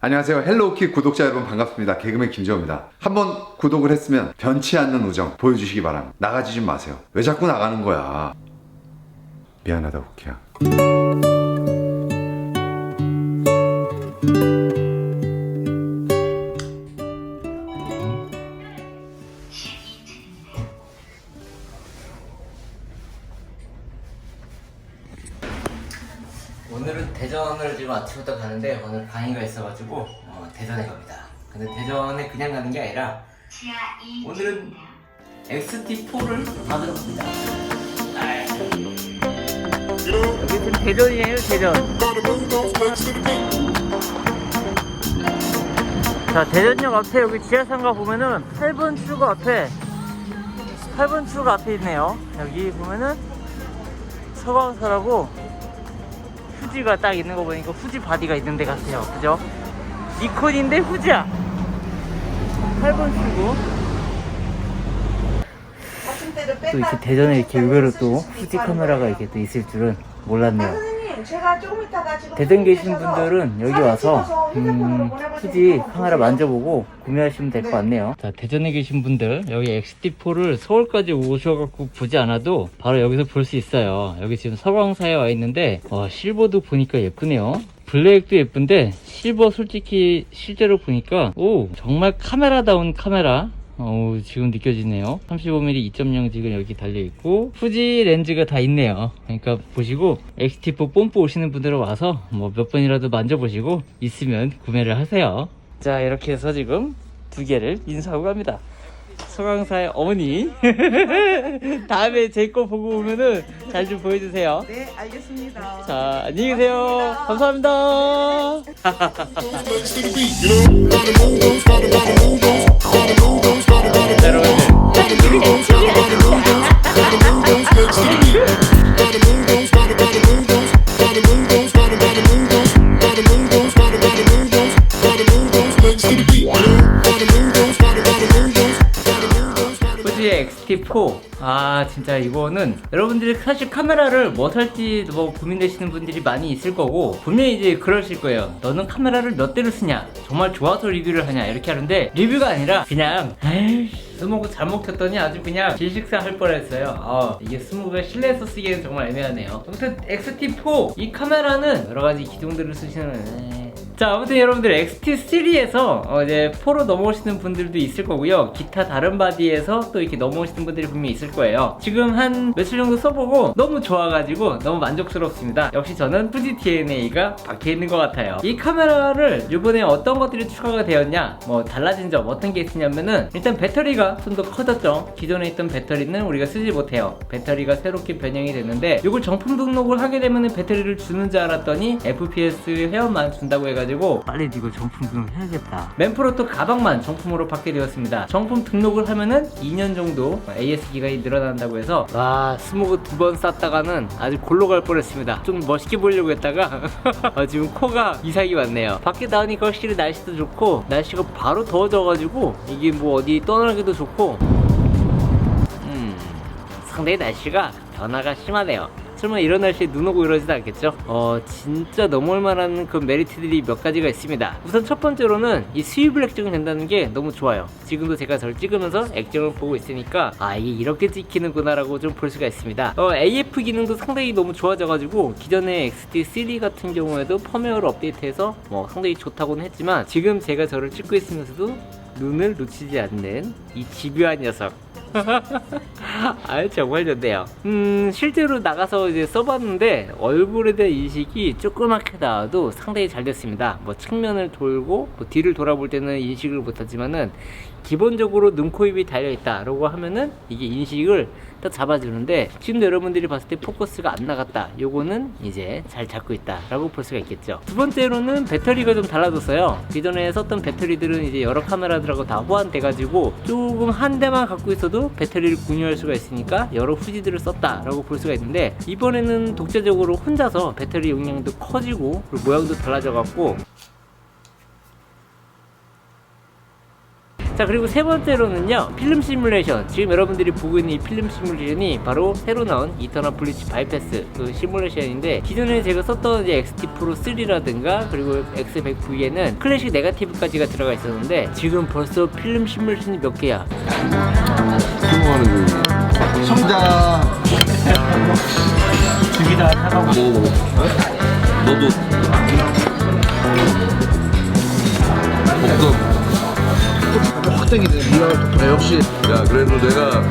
안녕하세요. 헬로우키 구독자 여러분 반갑습니다. 개그맨 김재호입니다. 한번 구독을 했으면 변치 않는 우정 보여주시기 바랍니다. 나가지 좀 마세요. 왜 자꾸 나가는 거야? 미안하다 오키야. 오늘은 대전을 지금 아침부터 가는데 오늘 강의가 있어가지고 대전에 갑니다. 근데 대전에 그냥 가는 게 아니라 오늘은 XT4를 받으러 갑니다. 여기 지금 대전이에요, 대전. 자, 대전역 앞에 여기 지하상가 보면은 8번 출구 앞에 있네요. 여기 보면은 서광사라고 후지가 딱 있는 거 보니까 후지 바디가 있는 데 같아요. 그죠? 니콘인데 후지야. 8번 출구. 또 이렇게 대전에 이렇게 의외로 또 후지 카메라가 이렇게 또 있을 줄은 몰랐네요. 대전 계신 분들은 여기 와서 후지 카메라 만져보고 구매하시면 될 것 같네요. 자, 대전에 계신 분들 여기 XT4를 서울까지 오셔갖고 보지 않아도 바로 여기서 볼 수 있어요. 여기 지금 서광사에 와 있는데 실버도 보니까 예쁘네요. 블랙도 예쁜데 실버 솔직히 실제로 보니까 정말 카메라다운 카메라 지금 느껴지네요. 35mm 2.0 지금 여기 달려있고 후지 렌즈가 다 있네요. 그러니까 보시고 XT4 뽐뿌 오시는 분들은 와서 몇 번이라도 만져보시고 있으면 구매를 하세요. 자, 이렇게 해서 지금 두 개를 인수하고 갑니다. 서광사의 어머니 다음에 제 거 보고 오면은 잘 좀 보여주세요. 네, 알겠습니다. 자, 안녕히 계세요. 감사합니다. 후지의 XT4 진짜 이거는 여러분들이 사실 카메라를 뭐 살지 고민되시는 분들이 많이 있을 거고 분명히 이제 그러실 거예요. 너는 카메라를 몇 대를 쓰냐, 정말 좋아서 리뷰를 하냐 이렇게 하는데 리뷰가 아니라 그냥 스모그 잘못 켰더니 아주 그냥 질식사 할 뻔했어요. 이게 스모그가 실내에서 쓰기에는 정말 애매하네요. 아무튼 XT4 이 카메라는 여러가지 기종들을 쓰시는 자, 아무튼 여러분들 XT3에서 이제 4로 넘어오시는 분들도 있을 거고요. 기타 다른 바디에서 또 이렇게 넘어오시는 분들이 분명히 있을 거예요. 지금 한 며칠 정도 써보고 너무 좋아가지고 너무 만족스럽습니다. 역시 저는 후지 DNA가 박혀있는 것 같아요. 이 카메라를 이번에 어떤 것들이 추가가 되었냐, 달라진 점 어떤 게 있으냐면은 일단 배터리가 좀 더 커졌죠. 기존에 있던 배터리는 우리가 쓰지 못해요. 배터리가 새롭게 변형이 됐는데 이걸 정품 등록을 하게 되면은 배터리를 주는 줄 알았더니 FPS 회원만 준다고 해가지고 빨리 이거 정품 등록해야겠다. 맨프로토 가방만 정품으로 받게 되었습니다. 정품 등록을 하면은 2년 정도 AS 기간이 늘어난다고 해서 스모그 2번 쌌다가는 아주 골로 갈 뻔했습니다. 좀 멋있게 보려고 했다가 지금 코가 이상이 왔네요. 밖에 나오니까 확실히 날씨도 좋고 날씨가 바로 더워져가지고 이게 어디 떠나기도 좋고 상당히 날씨가 변화가 심하네요. 설마 이런 날씨에 눈 오고 이러지도 않겠죠? 진짜 넘어올 만한 그 메리트들이 몇 가지가 있습니다. 우선 첫 번째로는 이 스위블 액정이 된다는 게 너무 좋아요. 지금도 제가 저를 찍으면서 액정을 보고 있으니까 이게 이렇게 찍히는구나 라고 좀 볼 수가 있습니다. AF 기능도 상당히 너무 좋아져가지고 기존의 XT3 같은 경우에도 펌웨어를 업데이트해서 상당히 좋다고는 했지만 지금 제가 저를 찍고 있으면서도 눈을 놓치지 않는 이 집요한 녀석 정말 좋네요. 실제로 나가서 이제 써봤는데 얼굴에 대한 인식이 조그맣게 나와도 상당히 잘 됐습니다. 측면을 돌고 뒤를 돌아볼 때는 인식을 못하지만은 기본적으로 눈, 코, 입이 달려있다 라고 하면은 이게 인식을 딱 잡아주는데 지금 여러분들이 봤을 때 포커스가 안 나갔다, 요거는 이제 잘 잡고 있다 라고 볼 수가 있겠죠. 두 번째로는 배터리가 좀 달라졌어요. 기존에 썼던 배터리들은 이제 여러 카메라들하고 다 호환돼 가지고 조금 한 대만 갖고 있어도 배터리를 공유할 수가 있으니까 여러 후지들을 썼다 라고 볼 수가 있는데 이번에는 독자적으로 혼자서 배터리 용량도 커지고 그리고 모양도 달라져 갖고 자, 그리고 세 번째로는요, 필름 시뮬레이션. 지금 여러분들이 보고 있는 이 필름 시뮬레이션이 바로 새로 나온 이터널 블리치 바이패스 그 시뮬레이션인데, 기존에 제가 썼던 이제 XT 프로 3라든가 그리고 X100V에는 클래식 네거티브까지가 들어가 있었는데, 지금 벌써 필름 시뮬레이션이 몇 개야? 수고하는 중. 성자 죽이다 하고. 너도 복권. 확정이네. 리얼 독보라 역시. 야, 그래도 내가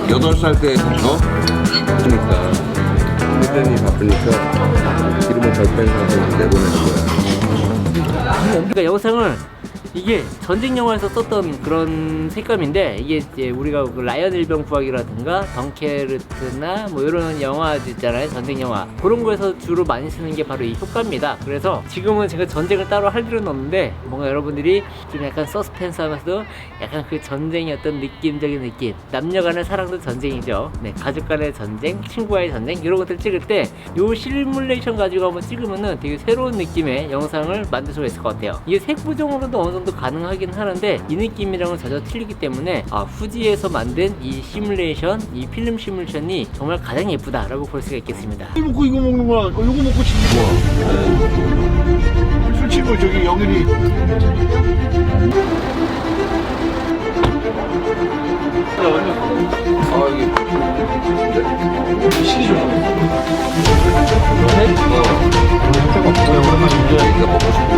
8살 때 그러니까 팬이 바쁘니까 이름을 발표한 상태에서 내보낸 거야. 그러니까 영상을, 이게 전쟁 영화에서 썼던 그런 색감인데, 이게 이제 우리가 그 라이언 일병 구하기라든가 덩케르트나 뭐 이런 영화 있잖아요, 전쟁 영화. 그런 거에서 주로 많이 쓰는 게 바로 이 효과입니다. 그래서 지금은 제가 전쟁을 따로 할 필요는 없는데, 뭔가 여러분들이 좀 약간 서스펜스 하면서도 약간 그 전쟁의 어떤 느낌적인 느낌, 남녀 간의 사랑도 전쟁이죠. 네, 가족 간의 전쟁, 친구와의 전쟁, 이런 것들 찍을 때 요 시뮬레이션 가지고 한번 찍으면은 되게 새로운 느낌의 영상을 만들 수가 있을 것 같아요. 이게 색부종으로도 어느 정도 가능하긴 하는데, 이 느낌이랑은 전혀 틀리기 때문에 후지에서 만든 이 시뮬레이션, 이 필름 시뮬레이션이 정말 가장 예쁘다라고 볼 수가 있겠습니다. 이거 먹고 이거 먹는 거야. 이거 먹고 싶은 거야. 술 치고 저기 영일이. 이게 시기 좀. 얘가 먹고 싶은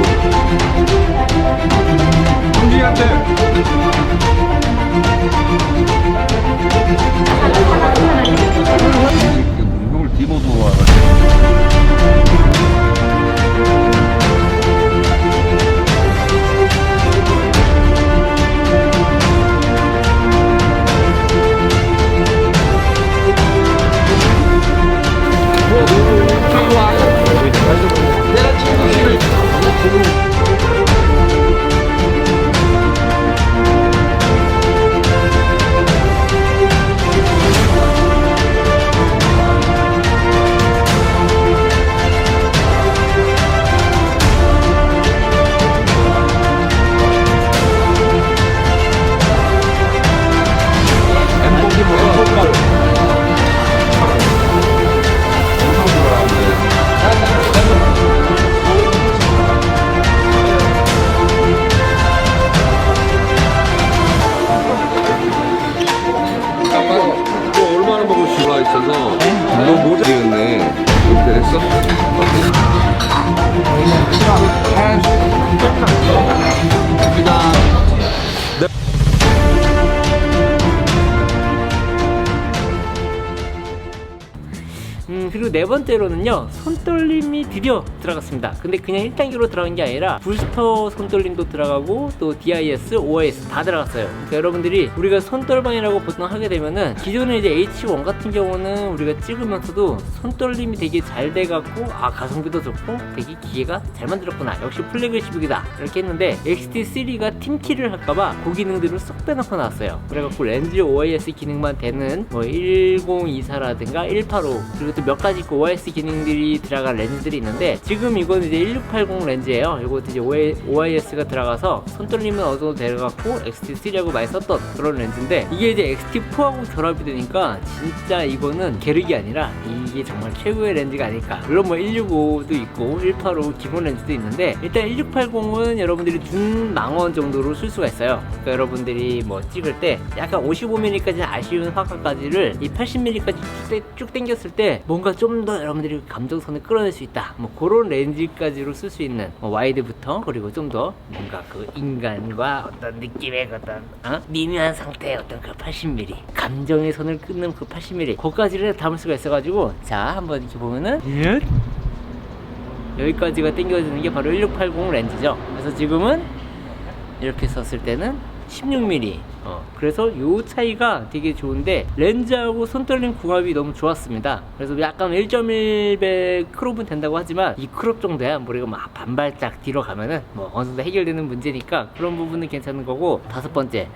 운동을 뒤집어서 와가지고. 또 얼마나 먹을 수가 있어서 너 모자 되겠네. 이렇게 됐어? 그리고 네 번째로는요, 손떨림이 드디어 들어갔습니다. 근데 그냥 1단계로 들어간 게 아니라 부스터 손떨림도 들어가고 또 DIS, OIS 다 들어갔어요. 그러니까 여러분들이 우리가 손떨방이라고 보통 하게 되면은, 기존에 이제 H1 같은 경우는 우리가 찍으면서도 손떨림이 되게 잘 돼갖고 가성비도 좋고 되게 기계가 잘 만들었구나, 역시 플래그십이다 이렇게 했는데, XT3가 팀키를 할까봐 그 기능들을 쏙 빼놓고 나왔어요. 그래갖고 렌즈 OIS 기능만 되는 뭐 1024라든가 185, 그리고 또 몇 가지 그 OIS 기능들이 들어간 렌즈들이 있는데, 지금 이건 이제 1680 렌즈예요. 이것도 이제 OIS가 들어가서 손떨림은 어느 정도 데려갔고 XT3하고 많이 썼던 그런 렌즈인데, 이게 이제 XT4하고 결합이 되니까 진짜 이거는 게르기 아니라 이게 정말 최고의 렌즈가 아닐까. 물론 뭐 165도 있고 185 기본 렌즈도 있는데, 일단 1680은 여러분들이 중망원 정도로 쓸 수가 있어요. 그러니까 여러분들이 뭐 찍을 때 약간 55mm까지 아쉬운 화각까지를 이 80mm까지 쭉 당겼을 때 뭔가 좀 더 여러분들이 감정선을 끌어낼 수 있다, 뭐 그런 렌즈까지로 쓸 수 있는, 뭐 와이드부터, 그리고 좀 더 뭔가 그 인간과 어떤 느낌의 어떤 미묘한 상태의 어떤 그 80mm 감정의 선을 끊는 그 80mm 거기까지를 담을 수가 있어가지고, 자 한번 이렇게 보면은 여기까지가 당겨지는 게 바로 1680 렌즈죠. 그래서 지금은 이렇게 썼을 때는 16mm. 그래서 요 차이가 되게 좋은데, 렌즈하고 손떨림 궁합이 너무 좋았습니다. 그래서 약간 1.1배 크롭은 된다고 하지만, 이 크롭 정도야 우리가 막 반발짝 뒤로 가면은 뭐 어느 정도 해결되는 문제니까 그런 부분은 괜찮은 거고. 다섯 번째,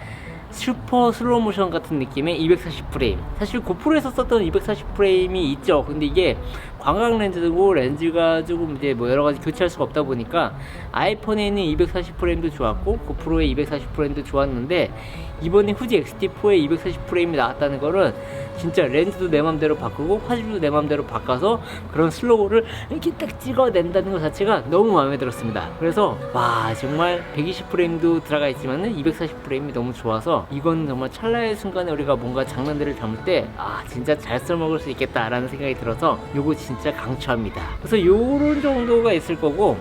슈퍼 슬로우 모션 같은 느낌의 240프레임. 사실 고프로에서 썼던 240프레임이 있죠. 근데 이게 광각 렌즈고 렌즈가 조금 이제 뭐 여러 가지 교체할 수가 없다 보니까 아이폰에 있는 240프레임도 좋았고 고프로의 240프레임도 좋았는데 이번에 후지 X-T4에 240프레임이 나왔다는 거는 진짜 렌즈도 내 맘대로 바꾸고 화질도 내 맘대로 바꿔서 그런 슬로우를 이렇게 딱 찍어낸다는 것 자체가 너무 마음에 들었습니다. 그래서 와 정말 120프레임도 들어가 있지만은 240프레임이 너무 좋아서 이건 정말 찰나의 순간에 우리가 뭔가 장난들을 담을 때 아 진짜 잘 써먹을 수 있겠다라는 생각이 들어서 요거 진짜 강추합니다. 그래서 요런 정도가 있을 거고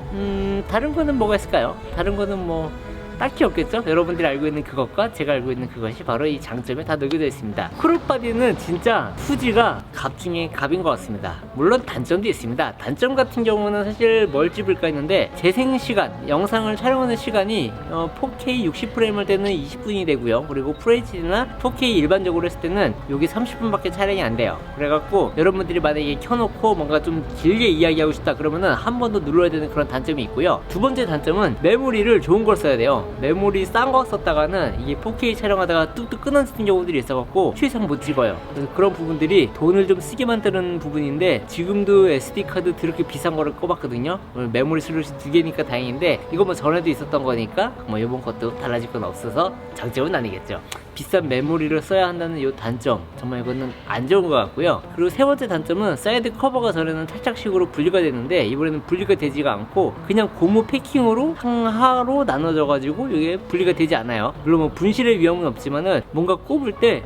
다른 거는 뭐가 있을까요? 다른 거는 뭐 딱히 없겠죠? 여러분들이 알고 있는 그것과 제가 알고 있는 그것이 바로 이 장점에 다 녹여져 있습니다. 크롭바디는 진짜 후지가 갑 중에 갑인 것 같습니다. 물론 단점도 있습니다. 단점 같은 경우는 사실 뭘 집을까 했는데 재생시간, 영상을 촬영하는 시간이 4K 60프레임을 때는 20분이 되고요. 그리고 FHD나 4K 일반적으로 했을 때는 여기 30분밖에 촬영이 안 돼요. 그래갖고 여러분들이 만약에 켜놓고 뭔가 좀 길게 이야기하고 싶다 그러면은 한 번 더 눌러야 되는 그런 단점이 있고요. 두 번째 단점은 메모리를 좋은 걸 써야 돼요. 메모리 싼 거 썼다가는 이게 4K 촬영하다가 뚝뚝 끊어지는 경우들이 있어갖고 최상 못 찍어요. 그래서 그런 부분들이 돈을 좀 쓰게 만드는 부분인데 지금도 SD카드 그렇게 비싼 거를 꼽았거든요. 메모리 슬롯이 2개니까 다행인데 이거 뭐 전에도 있었던 거니까 뭐 이번 것도 달라질 건 없어서 장점은 아니겠죠. 비싼 메모리를 써야 한다는 이 단점 정말 이거는 안 좋은 것 같고요. 그리고 세 번째 단점은 사이드 커버가 전에는 탈착식으로 분리가 됐는데 이번에는 분리가 되지가 않고 그냥 고무 패킹으로 상하로 나눠져 가지고 이게 분리가 되지 않아요. 물론 뭐 분실의 위험은 없지만은 뭔가 꼽을 때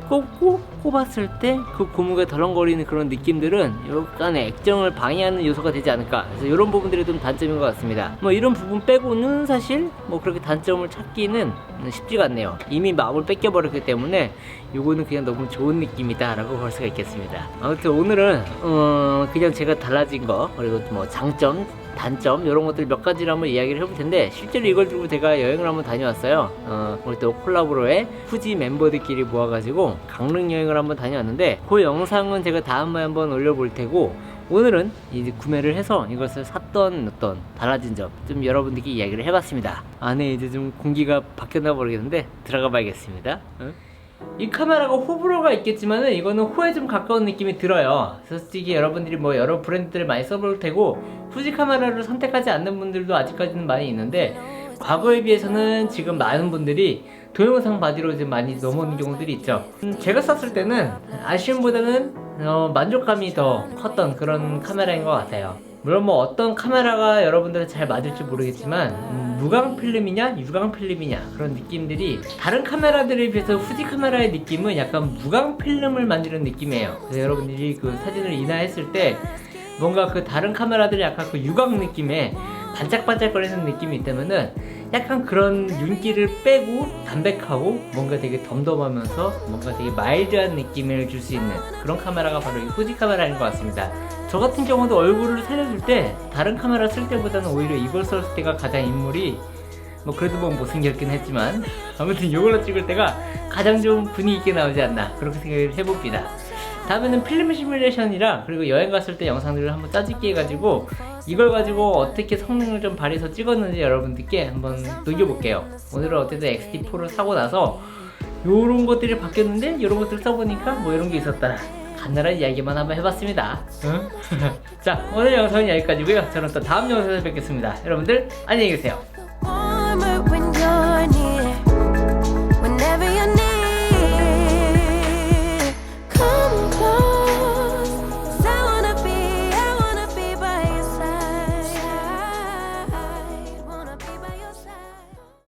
꼽았을 때 그 고무가 덜렁거리는 그런 느낌들은 약간의 액정을 방해하는 요소가 되지 않을까. 그래서 이런 부분들이 좀 단점인 것 같습니다. 뭐 이런 부분 빼고는 사실 뭐 그렇게 단점을 찾기는 쉽지가 않네요. 이미 마음을 뺏겨버렸기 때문에 요거는 그냥 너무 좋은 느낌이다 라고 볼 수가 있겠습니다. 아무튼 오늘은 그냥 제가 달라진 거 그리고 뭐 장점 단점 이런 것들 몇 가지를 한번 이야기를 해볼 텐데 실제로 이걸 들고 제가 여행을 한번 다녀왔어요. 우리 또 콜라보로의 후지 멤버들끼리 모아가지고 강릉 여행을 한번 다녀왔는데 그 영상은 제가 다음번에 한번 올려볼 테고 오늘은 이제 구매를 해서 이것을 샀던 어떤 달라진 점 좀 여러분들께 이야기를 해봤습니다. 안에 이제 좀 공기가 바뀌었나 모르겠는데 들어가 봐야겠습니다. 이 카메라가 호불호가 있겠지만은 이거는 호에 좀 가까운 느낌이 들어요. 솔직히 여러분들이 뭐 여러 브랜드들을 많이 써볼 테고 후지 카메라를 선택하지 않는 분들도 아직까지는 많이 있는데 과거에 비해서는 지금 많은 분들이 동영상 바디로 이제 많이 넘어오는 경우들이 있죠. 제가 썼을 때는 아쉬움보다는 만족감이 더 컸던 그런 카메라인 것 같아요. 물론 뭐 어떤 카메라가 여러분들한테 잘 맞을지 모르겠지만 무광 필름이냐 유광 필름이냐 그런 느낌들이 다른 카메라들에 비해서 후지 카메라의 느낌은 약간 무광 필름을 만드는 느낌이에요. 그래서 여러분들이 그 사진을 인화했을 때 뭔가 그 다른 카메라들이 약간 그 유광 느낌의 반짝반짝거리는 느낌이 있다면은 약간 그런 윤기를 빼고 담백하고 뭔가 되게 덤덤하면서 뭔가 되게 마일드한 느낌을 줄 수 있는 그런 카메라가 바로 이 후지 카메라인 것 같습니다. 저 같은 경우도 얼굴을 살려줄 때 다른 카메라 쓸 때보다는 오히려 이걸 썼을 때가 가장 인물이 뭐 그래도 뭐 못생겼긴 했지만 아무튼 이걸로 찍을 때가 가장 좀 분위기 있게 나오지 않나 그렇게 생각을 해봅니다. 다음에는 필름 시뮬레이션이랑 그리고 여행 갔을 때 영상들을 한번 짜집기 해가지고 이걸 가지고 어떻게 성능을 좀 발휘해서 찍었는지 여러분들께 한번 녹여볼게요. 오늘은 어쨌든 X-T4를 사고 나서 요런 것들이 바뀌었는데 요런 것들을 써보니까 뭐 이런 게 있었더라 간단한 이야기만 한번 해봤습니다. 응? 자 오늘 영상은 여기까지고요. 저는 또 다음 영상에서 뵙겠습니다. 여러분들 안녕히 계세요.